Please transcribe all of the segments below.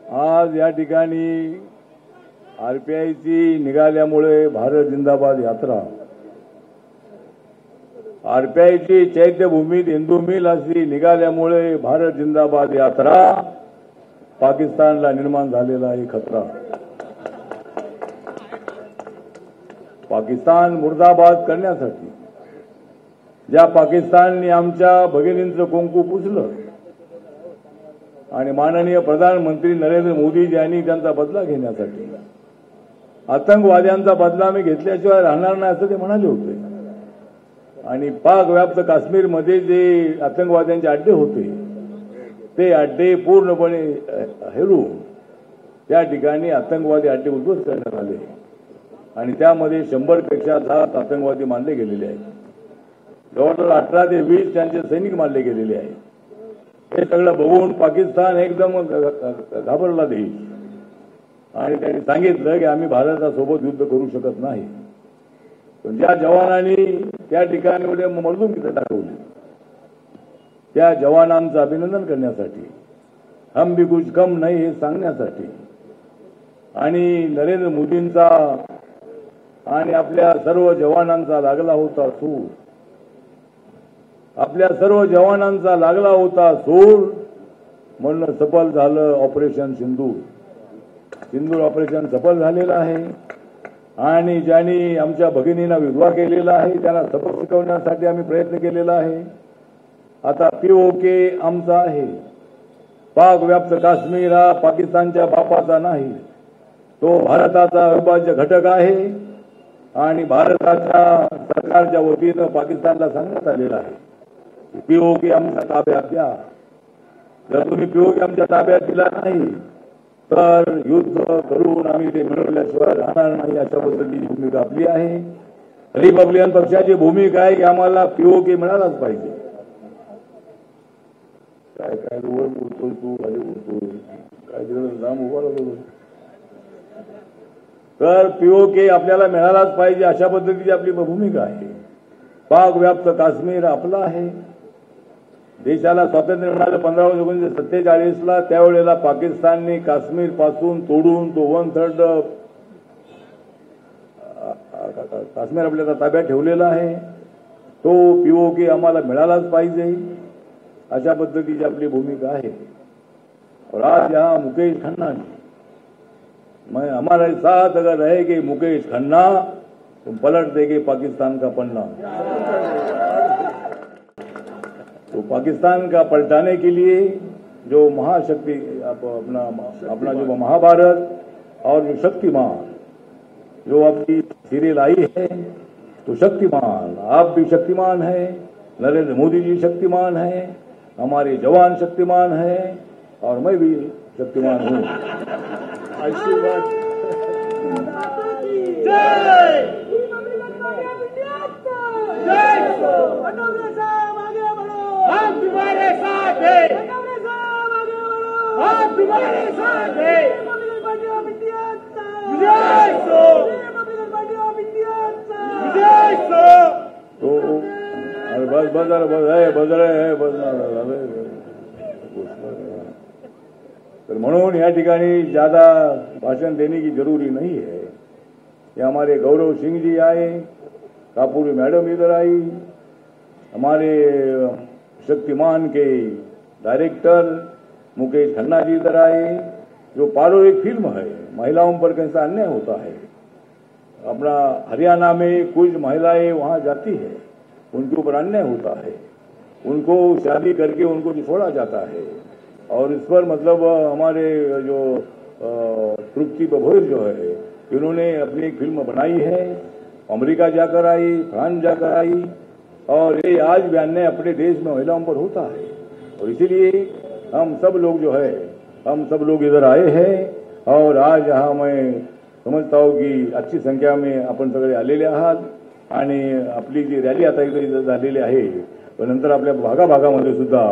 आज या ठिकाणी आरपीआयची निघाल्यामुळे भारत जिंदाबाद यात्रा, आरपीआयची चैत्यभूमीत हिंदू मिल अशी निघाल्यामुळे भारत जिंदाबाद यात्रा, पाकिस्तानला निर्माण झालेला आहे खतरा। पाकिस्तान मुर्दाबाद करण्यासाठी ज्या पाकिस्तानने आमच्या भगिनींचं कुंकू पुसलं आणि माननीय प्रधानमंत्री नरेंद्र मोदी यांनी त्यांचा बदला घेण्यासाठी आतंकवाद्यांचा बदला मी घेतल्याशिवाय राहणार नाही असं ते म्हणाले होते। आणि पाक व्याप्त काश्मीरमध्ये जे आतंकवाद्यांचे अड्डे होते ते अड्डे पूर्णपणे हेरून त्या ठिकाणी आतंकवादी अड्डे उद्ध्वस्त करण्यात आले आणि त्यामध्ये 100पेक्षा जास्त आतंकवादी मारले गेलेले आहेत। जवळजवळ 18 ते 20 त्यांचे सैनिक मारले गेलेले आहेत। हे सगळं बघून पाकिस्तान एकदम घाबरला देश आणि त्यांनी सांगितलं की आम्ही भारतासोबत युद्ध करू शकत नाही। पण ज्या जवानांनी त्या ठिकाणी एवढे मर्दुमकी दाखवली त्या जवानांचं अभिनंदन करण्यासाठी, हम भी कुछ कम नाही हे सांगण्यासाठी आणि नरेंद्र मोदींचा आणि आपल्या सर्व जवानांचा लागला होता सूर, आपल्या सर्व जवानांचा लागला होता सूर म्हणून सफल झालं ऑपरेशन सिंदूर। सिंदूर ऑपरेशन सफल झालेलं आहे आणि ज्यांनी आमच्या भगिनींना विधवा केलेला आहे त्यांना सबक शिकवण्यासाठी आम्ही प्रयत्न केलेला आहे। आता पीओके आमचा आहे। पाक व्याप्त काश्मीर हा पाकिस्तानच्या बापाचा नाही, तो भारताचा अविभाज्य घटक आहे आणि भारताच्या सरकारच्या वतीनं पाकिस्तानला सांगण्यात आलेलं आहे पीओके आमच्या ताब्यात द्या। जर तुम्ही पीओके आमच्या ताब्यात दिला नाही तर युद्ध करून आम्ही ते मिळवल्याशिवाय राहणार नाही, अशा पद्धतीची भूमिका आपली आहे। रिपब्लिकन पक्षाची भूमिका आहे की आम्हाला पीओके मिळालाच पाहिजे। काय काय वर बोलतोय तू, खाली बोलतोय काय तिकडे लांब उभा राहतो, तर पीओके आपल्याला मिळालाच पाहिजे अशा पद्धतीची आपली भूमिका आहे। पाक व्याप्त काश्मीर आपला आहे। देशाला स्वातंत्र्य मिळालं 15 ऑगस्ट 1947ला, त्यावेळेला पाकिस्तानने काश्मीर पासून तोडून तो 1/3 काश्मीर आपल्याला ताब्यात ठेवलेला आहे। तो पीओके आम्हाला मिळालाच पाहिजे अशा पद्धतीची आपली भूमिका है। और आज यहाँ मुकेश खन्ना जी, मैं हमारे साथ अगर रहेगी मुकेश खन्ना तुम पलट देंगे पाकिस्तान का पन्ना। तो पाकिस्तान का पलटाने के लिए जो महाशक्ति अपना जो महाभारत और जो शक्तिमान जो आपकी सीरियल आई है, तो शक्तिमान आप भी शक्तिमान है, नरेंद्र मोदी जी शक्तिमान है, हमारे जवान शक्तिमान है और मैं भी शक्तिमान हूँ। हम तुम्हारे साथ हैं, हम तुम्हारे साथ हैं। तो बस बस रहे तो म्हणून या ठिकाणी ज्यादा भाषण देने की जरूरी नहीं है। ये हमारे गौरव सिंह जी आए, कापूरी मैडम इधर आई, हमारे शक्तिमान के डायरेक्टर मुकेश खन्ना जी इधर आए। जो पारो एक फिल्म है, महिलाओं पर कैसा अन्याय होता है। अपना हरियाणा में कुछ महिलाएं वहां जाती है, उनके ऊपर अन्याय होता है, उनको शादी करके उनको छोड़ा जाता है और इस पर मतलब हमारे जो तृप्ति बभोर जो है इन्होंने अपनी एक फिल्म बनाई है, अमेरिका जाकर आई, फ्रांस जाकर आई और ये आज भी अन्याय अपने देश में महिलाओं पर होता है। और इसीलिए हम सब लोग जो है हम सब लोग इधर आए हैं और आज यहाँ मैं समजता हूँ कि अच्छी संख्या में आपण सगळे आलेले आहात आणि आपली जी रॅली आता इथं झालेली आहे पण नंतर आपल्या भागाभागामध्ये सुद्धा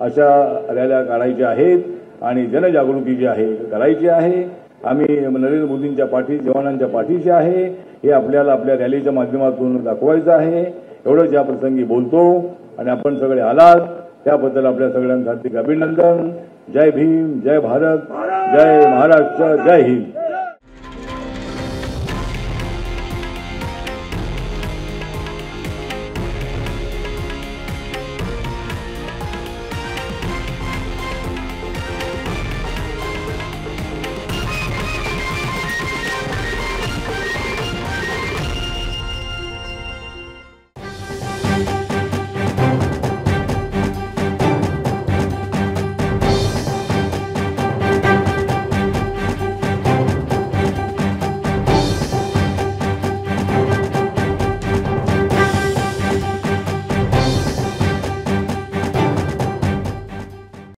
अशा रॅल्या काढायच्या आहेत आणि जनजागृती जी आहे करायची आहे। आम्ही नरेंद्र मोदींच्या पाठी, जवानांच्या पाठीशी आहे हे आपल्याला आपल्या रॅलीच्या माध्यमातून दाखवायचं आहे। एवढंच या प्रसंगी बोलतो आणि आपण सगळे आलात त्याबद्दल आपल्या सगळ्यांचं हार्दिक अभिनंदन। जय भीम, जय भारत। जय महाराष्ट्र, जय हिंद.